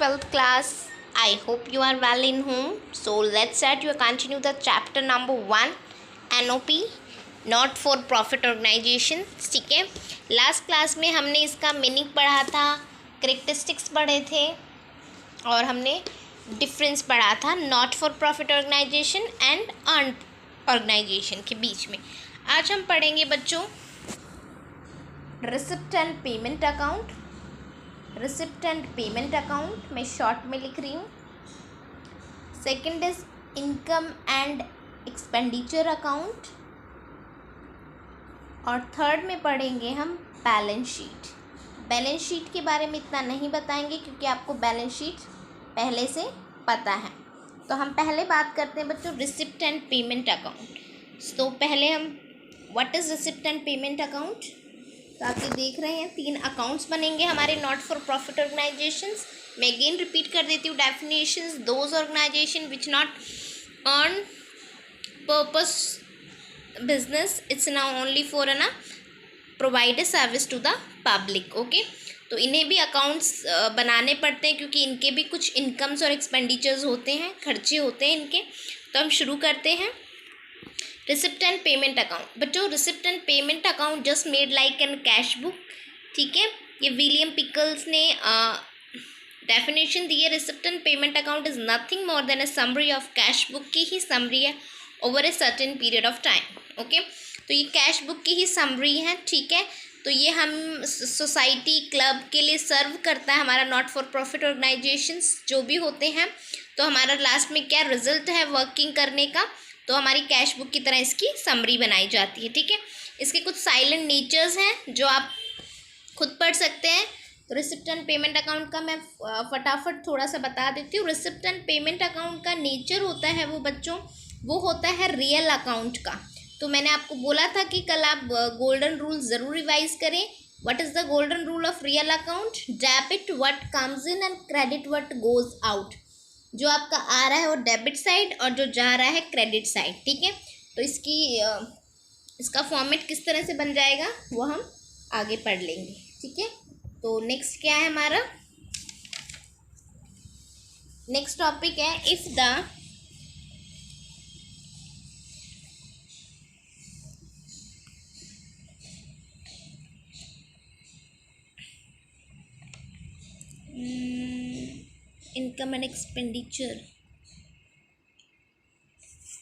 12th class. I hope you are well in home. So let's start. You continue the chapter number 1, NOP, not for profit organisation. ठीक है, last class में हमने इसका meaning पढ़ा था, characteristics पढ़े थे और हमने डिफरेंस पढ़ा था not for profit organisation and earn organisation के बीच में. आज हम पढ़ेंगे बच्चों receipt and payment account. Receipt and payment account मैं शॉर्ट में लिख रही हूँ. Second is income and expenditure account और थर्ड में पढ़ेंगे हम बैलेंस शीट. बैलेंस शीट के बारे में इतना नहीं बताएंगे क्योंकि आपको बैलेंस शीट पहले से पता है. तो हम पहले बात करते हैं बच्चों रिसिप्ट एंड पेमेंट अकाउंट. तो पहले हम what is receipt and payment account. तो आप ये देख रहे हैं 3 अकाउंट्स बनेंगे हमारे नॉट फॉर प्रॉफिट ऑर्गेनाइजेशंस. मैं अगेन रिपीट कर देती हूँ definitions. Those organisation which not earn purpose business, it's now only for ना provide a service to the public. Okay, तो इन्हें भी अकाउंट्स बनाने पड़ते हैं क्योंकि इनके भी कुछ इनकम्स और एक्सपेंडिचर्स होते हैं, खर्चे होते हैं इनके. तो हम शुरू करते हैं रिसिप्ट एंड पेमेंट अकाउंट. बच्चों receipt and payment account just made like an cash book. ठीक है, ये विलियम पिकल्स ने डेफिनेशन दी है. Receipt and payment account is nothing more than a summary of cash book की ही समरी है over a certain period of time. Okay, तो ये cash book की ही समरी है. ठीक है, तो ये हम सोसाइटी क्लब के लिए सर्व करता है हमारा नॉट फॉर प्रॉफिट ऑर्गेनाइजेशंस जो भी होते हैं. तो हमारा लास्ट में क्या रिजल्ट है वर्किंग करने का, तो हमारी कैश बुक की तरह इसकी समरी बनाई जाती है. ठीक है, इसके कुछ साइलेंट नेचर्स हैं जो आप खुद पढ़ सकते हैं. तो रिसिप्ट एंड पेमेंट अकाउंट का मैं फटाफट थोड़ा सा बता देती हूँ. रिसिप्ट एंड पेमेंट अकाउंट का नेचर होता है वो बच्चों वो होता है रियल अकाउंट का. तो मैंने आपको बोला था कि कल आप गोल्डन रूल ज़रूर रिवाइज करें. What is the golden rule of real account. Debit what comes in and credit what goes out. जो आपका आ रहा है वो डेबिट साइड और जो जा रहा है क्रेडिट साइड. ठीक है, तो इसका फॉर्मेट किस तरह से बन जाएगा वो हम आगे पढ़ लेंगे. ठीक है, तो नेक्स्ट क्या है हमारा नेक्स्ट टॉपिक है if the income and expenditure.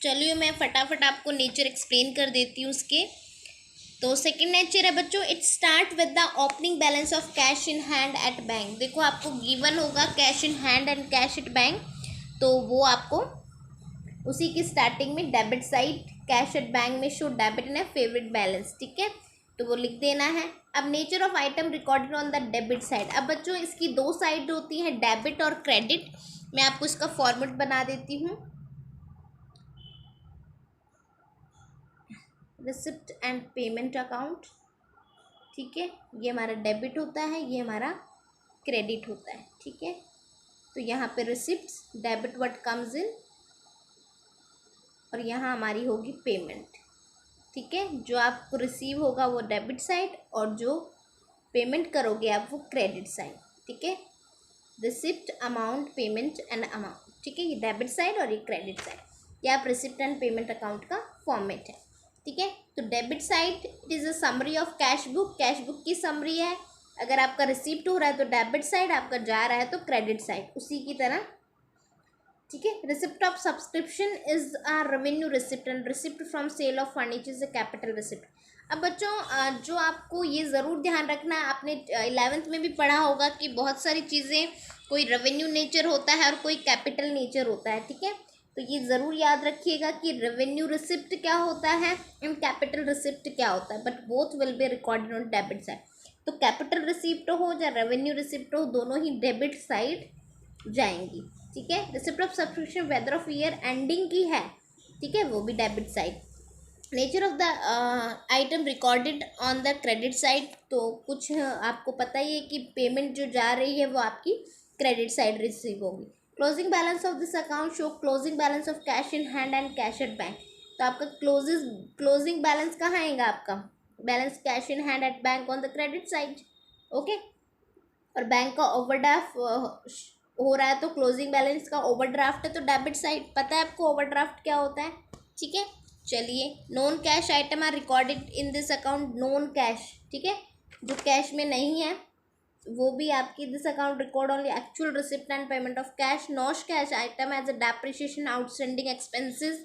चलिए मैं फटाफट आपको नेचर एक्सप्लेन कर देती हूँ उसके. तो सेकंड नेचर है बच्चों it start with the opening balance of cash in hand at bank. देखो आपको गिवन होगा cash in hand and cash at bank, तो वो आपको उसी की स्टार्टिंग में debit side cash at bank में show debit in favourite balance. ठीक है, तो वो लिख देना है. अब nature of item recorded on the debit side. अब बच्चों इसकी 2 साइड होती हैं डेबिट और क्रेडिट. मैं आपको इसका फॉर्मेट बना देती हूँ. Receipt and payment account. ठीक है, ये हमारा डेबिट होता है, ये हमारा क्रेडिट होता है. ठीक है, तो यहाँ पे receipts debit what comes in और यहाँ हमारी होगी पेमेंट. ठीक है, जो आपको रिसीव होगा वो डेबिट साइड और जो पेमेंट करोगे आप वो क्रेडिट साइड. ठीक है, receipt amount payment and amount. ठीक है, ये डेबिट साइड और ये क्रेडिट साइड. ये आप रिसिप्ट एंड पेमेंट अकाउंट का फॉर्मेट है. ठीक है, तो debit side it is a summary of cash book. Cash book की समरी है. अगर आपका रिसिप्ट हो रहा है तो डेबिट साइड, आपका जा रहा है तो क्रेडिट साइड, उसी की तरह. ठीक है, receipt of subscription is a revenue receipt and receipt from sale of furniture is a capital receipt. अब बच्चों जो आपको ये ज़रूर ध्यान रखना है, आपने 11th में भी पढ़ा होगा कि बहुत सारी चीज़ें कोई रेवेन्यू नेचर होता है और कोई कैपिटल नेचर होता है. ठीक है, तो ये ज़रूर याद रखिएगा कि रेवेन्यू रिसिप्ट क्या होता है एंड कैपिटल रिसिप्ट क्या होता है, but both will be recorded on debit side. तो कैपिटल रिसिप्ट हो या रेवेन्यू रिसिप्ट हो दोनों ही डेबिट साइड जाएंगी. ठीक है, receipt of subscription whether of year ending की है. ठीक है, वो भी debit side. Nature of the item recorded on the credit side. तो कुछ आपको पता ही है कि पेमेंट जो जा रही है वो आपकी क्रेडिट साइड रिसीव होगी. Closing balance of this account show closing balance of cash in hand and cash at bank. तो आपका क्लोजिंग बैलेंस कहाँ आएगा, आपका balance cash in hand at bank on the credit side. Okay, और bank का overdraft हो रहा है तो क्लोजिंग बैलेंस का ओवरड्राफ्ट है, तो डेबिट साइड। पता है आपको ओवरड्राफ्ट क्या होता है? ठीक है, चलिए। Non cash item are recorded in this account, non cash, ठीक है, जो कैश में नहीं है वो भी आपकी this account record only actual receipt and payment of cash. Non cash item as a depreciation, outstanding expenses,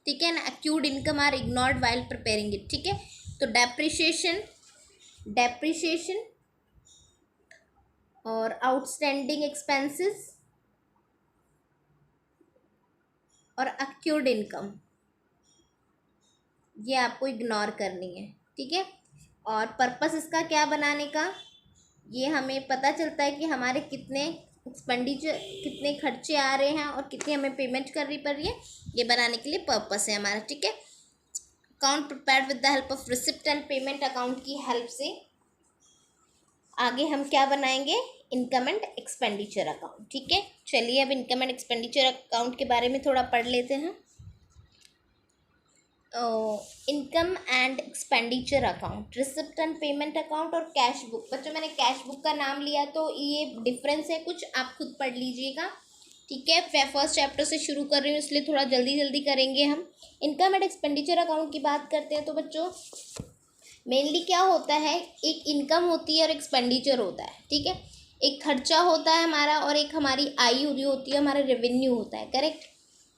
ठीक है ना, accrued income are ignored while preparing it, ठीक है। तो डेप्रिसिएशन और आउटस्टैंडिंग एक्सपेंसेस और एक्यूर्ड इनकम, ये आपको इग्नोर करनी है, ठीक है। और पर्पस इसका क्या बनाने का, ये हमें पता चलता है कि हमारे कितने एक्सपेंडिचर, कितने खर्चे आ रहे हैं और कितनी हमें पेमेंट करनी पड़ रही है, ये बनाने के लिए पर्पस है हमारा, ठीक है। Account prepared with the help of receipt and payment account की हेल्प से आगे हम क्या बनाएंगे, इनकम एंड एक्सपेंडिचर अकाउंट, ठीक है। चलिए अब इनकम एंड एक्सपेंडिचर अकाउंट के बारे में थोड़ा पढ़ लेते हैं। Income and expenditure account, receipt and payment account और कैश बुक। बच्चों मैंने कैश बुक का नाम लिया तो ये डिफरेंस है कुछ, आप खुद पढ़ लीजिएगा, ठीक है। फर्स्ट चैप्टर से शुरू कर रही हूँ इसलिए थोड़ा जल्दी जल्दी करेंगे हम। इनकम एंड एक्सपेंडिचर अकाउंट की बात करते हैं तो बच्चों मेनली क्या होता है, एक इनकम होती है और एक्सपेंडिचर होता है, ठीक है। एक खर्चा होता है हमारा और एक हमारी आय होती है, हमारा रेवेन्यू होता है, करेक्ट।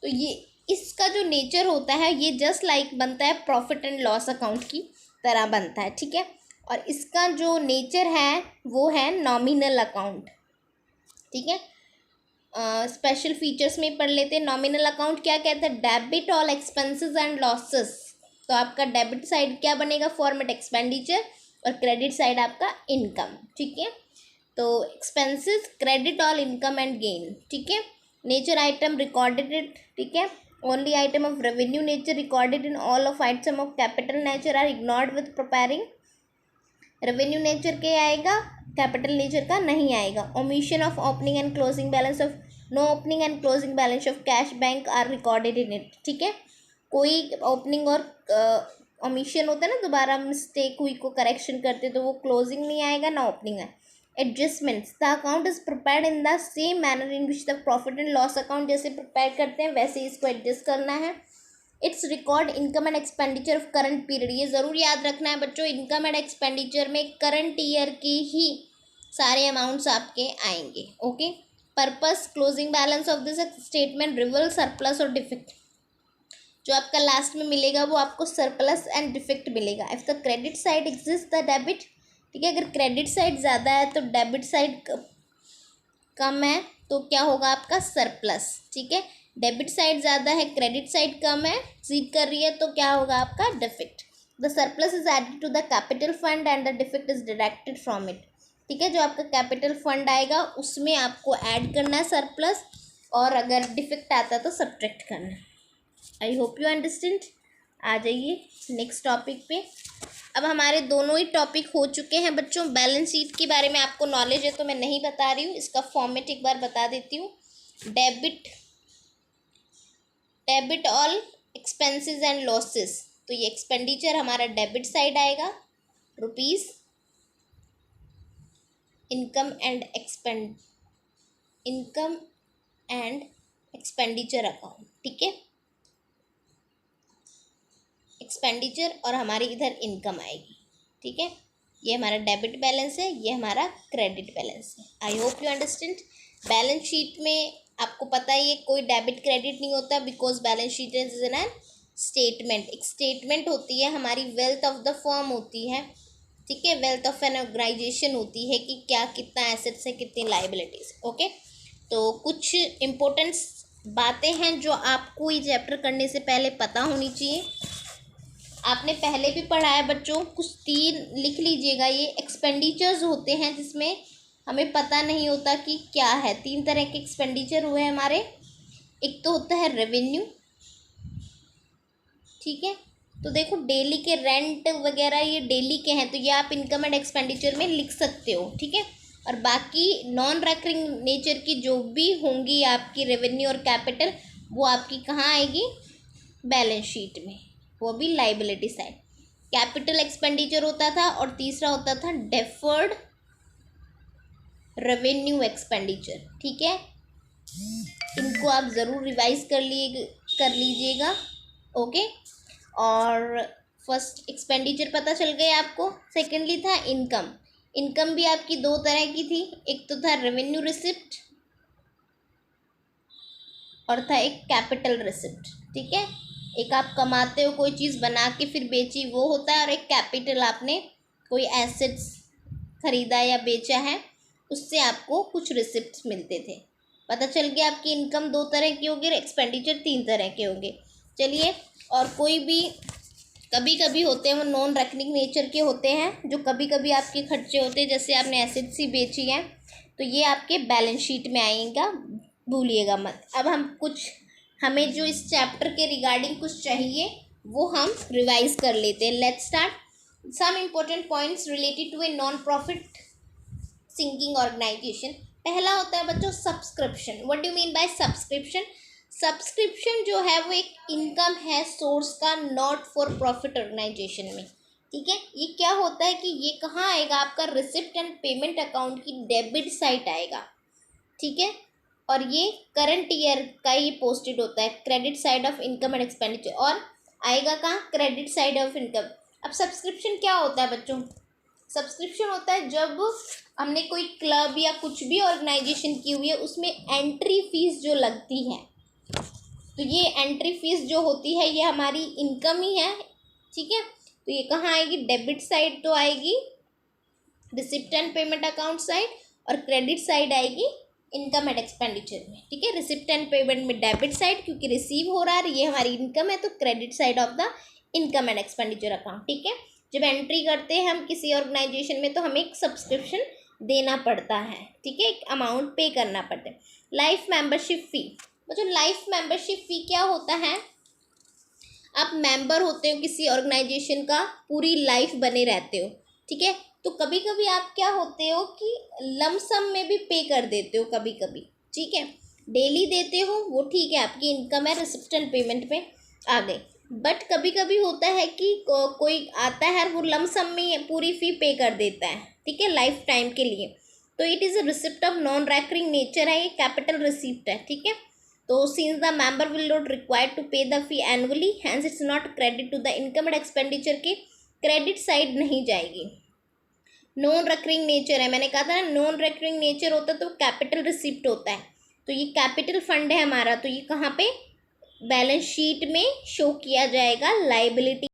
तो ये इसका जो नेचर होता है ये जस्ट लाइक बनता है प्रॉफिट एंड लॉस अकाउंट की तरह बनता है, ठीक है। और इसका जो नेचर है वो है नॉमिनल अकाउंट, ठीक है। स्पेशल फीचर्स में पढ़ लेते हैं। नॉमिनल अकाउंट क्या कहता है, debit all expenses and losses. तो आपका डेबिट साइड क्या बनेगा, फॉर्मेट एक्सपेंडिचर, और क्रेडिट साइड आपका इनकम, ठीक है। तो expenses, credit all income and gain, ठीक है। नेचर आइटम रिकॉर्डेड इट, ठीक है। Only item of revenue nature recorded in all of item of capital nature are ignored with preparing. Revenue nature के आएगा, कैपिटल नेचर का नहीं आएगा। Omission of opening and closing balance of, no opening and closing balance of cash bank are recorded in it, ठीक है। कोई opening और omission होता है ना, दोबारा मिस्टेक हुई को करेक्शन करते तो वो क्लोजिंग नहीं आएगा ना ओपनिंग है। Adjustments, the account is prepared in the same manner in which the profit and loss account जैसे प्रिपेयर करते हैं वैसे इसको एडजस्ट करना है। It's record income and expenditure of current period, ये ज़रूर याद रखना है बच्चों, इनकम एंड एक्सपेंडिचर में करंट ईयर की ही सारे अमाउंट्स आपके आएंगे, okay. Purpose, closing balance of this statement reveal surplus और डिफेक्ट, जो आपका लास्ट में मिलेगा वो आपको सरप्लस एंड डिफेक्ट मिलेगा। If the credit side exist the debit, ठीक है, अगर क्रेडिट साइड ज़्यादा है तो डेबिट साइड कम है तो क्या होगा आपका सरप्लस, ठीक है। डेबिट साइड ज़्यादा है, क्रेडिट साइड कम है, एक्सीड कर रही है तो क्या होगा आपका defect. The surplus is added to the capital fund and the defect is deducted from it, ठीक है। जो आपका कैपिटल फंड आएगा उसमें आपको ऐड करना है सरप्लस, और अगर डिफेक्ट आता है तो सब्ट्रैक्ट करना है। I hope you understand. आ जाइए नेक्स्ट टॉपिक पे। अब हमारे दोनों ही टॉपिक हो चुके हैं बच्चों। बैलेंस शीट के बारे में आपको नॉलेज है तो मैं नहीं बता रही हूँ, इसका फॉर्मेट एक बार बता देती हूँ। Debit all expenses and losses, तो ये एक्सपेंडिचर हमारा डेबिट साइड आएगा, rupees, income and expenditure account, ठीक है। एक्सपेंडिचर और हमारी इधर इनकम आएगी, ठीक है। ये हमारा डेबिट बैलेंस है, ये हमारा क्रेडिट बैलेंस है। I hope you understand. Balance sheet में आपको पता ही है कोई डेबिट क्रेडिट नहीं होता, because balance sheet is an statement, एक स्टेटमेंट होती है हमारी, वेल्थ ऑफ द फर्म होती है, ठीक है, वेल्थ ऑफ एन ऑर्गेनाइजेशन होती है कि क्या कितना एसेट्स है, कितनी लाइबिलिटीज, ओके। तो कुछ इम्पोर्टेंट बातें हैं जो आपको ये चैप्टर करने से पहले पता होनी चाहिए। आपने पहले भी पढ़ा है बच्चों, कुछ 3 लिख लीजिएगा। ये एक्सपेंडिचर्स होते हैं जिसमें हमें पता नहीं होता कि क्या है। 3 तरह के एक्सपेंडिचर हुए हमारे। एक तो होता है रेवेन्यू, ठीक है, तो देखो डेली के रेंट वगैरह ये डेली के हैं तो ये आप इनकम एंड एक्सपेंडिचर में लिख सकते हो, ठीक है। और बाकी नॉन रेकरिंग नेचर की जो भी होंगी आपकी रेवेन्यू और कैपिटल, वो आपकी कहाँ आएगी, बैलेंस शीट में, वो भी लाइबिलिटी साइड। कैपिटल एक्सपेंडिचर होता था और तीसरा होता था डेफर्ड रेवेन्यू एक्सपेंडिचर, ठीक है। इनको आप ज़रूर रिवाइज कर लीजिएगा। ओके, और फर्स्ट एक्सपेंडिचर पता चल गया आपको। सेकेंडली था इनकम। इनकम भी आपकी दो तरह की थी, एक तो था रेवेन्यू रिसिप्ट और था एक कैपिटल रिसिप्ट। ठीक है, एक आप कमाते हो कोई चीज़ बना के फिर बेची, वो होता है, और एक कैपिटल आपने कोई एसेट्स खरीदा या बेचा है, उससे आपको कुछ रिसिप्ट मिलते थे। पता चल गया आपकी इनकम दो तरह की होगी, एक्सपेंडिचर तीन तरह के होंगे। चलिए, और कोई भी कभी कभी होते हैं वो नॉन रेकरिंग नेचर के होते हैं, जो कभी कभी आपके खर्चे होते हैं, जैसे आपने एसेट्स ही बेची हैं तो ये आपके बैलेंस शीट में आएगा, भूलिएगा मत। अब हमें जो इस चैप्टर के रिगार्डिंग कुछ चाहिए वो हम रिवाइज कर लेते हैं। Let's start some important points related to a non profit sinking organisation. पहला होता है बच्चों subscription. What do mean by subscription? Subscription जो है वो एक इनकम है सोर्स का, नॉट फॉर प्रॉफिट ऑर्गेनाइजेशन में। ठीक है, ये क्या होता है कि ये कहाँ आएगा, आपका रिसिप्ट एंड पेमेंट अकाउंट की डेबिट साइड आएगा। ठीक है, और ये करंट ईयर का ही पोस्टेड होता है, credit side of income and expenditure, और आएगा कहाँ, क्रेडिट साइड ऑफ इनकम। अब सब्सक्रिप्शन क्या होता है बच्चों? सब्सक्रिप्शन होता है जब हमने कोई क्लब या कुछ भी ऑर्गेनाइजेशन की हुई है, उसमें एंट्री फीस जो लगती है, तो ये एंट्री फीस जो होती है ये हमारी इनकम ही है। ठीक है, तो ये कहाँ आएगी, डेबिट साइड तो आएगी receipt and payment account side, और क्रेडिट साइड आएगी इनकम एंड एक्सपेंडिचर में। ठीक है, रिसिप्ट एंड पेमेंट में डेबिट साइड, क्योंकि रिसीव हो रहा है, ये हमारी इनकम है, तो credit side of the income and expenditure account. ठीक है, जब एंट्री करते हैं हम किसी ऑर्गेनाइजेशन में तो हमें एक सब्सक्रिप्शन देना पड़ता है। ठीक है, एक अमाउंट पे करना पड़ता है। लाइफ मेंबरशिप फी, जो लाइफ मेंबरशिप फी क्या होता है, आप मेंबर होते हो किसी ऑर्गेनाइजेशन का, पूरी लाइफ बने रहते हो। ठीक है, तो कभी कभी आप क्या होते हो कि लमसम में भी पे कर देते हो कभी कभी। ठीक है, डेली देते हो वो ठीक है, आपकी इनकम है, रिसिप्ट एंड पेमेंट में आ गई। बट कभी कभी होता है कि कोई आता है वो लमसम में पूरी फी पे कर देता है। ठीक है, लाइफ टाइम के लिए, तो it is a receipt of non recurring nature है, ये कैपिटल रिसिप्ट है। ठीक है, तो since the member will not required to pay the fee annually, hence it's not credit to the income and expenditure के क्रेडिट साइड नहीं जाएगी। Non recurring nature है, मैंने कहा था ना, नॉन रेकरिंग नेचर होता है तो कैपिटल रिसिप्ट होता है, तो ये कैपिटल फंड है हमारा, तो ये कहाँ पे बैलेंस शीट में शो किया जाएगा लाइबिलिटी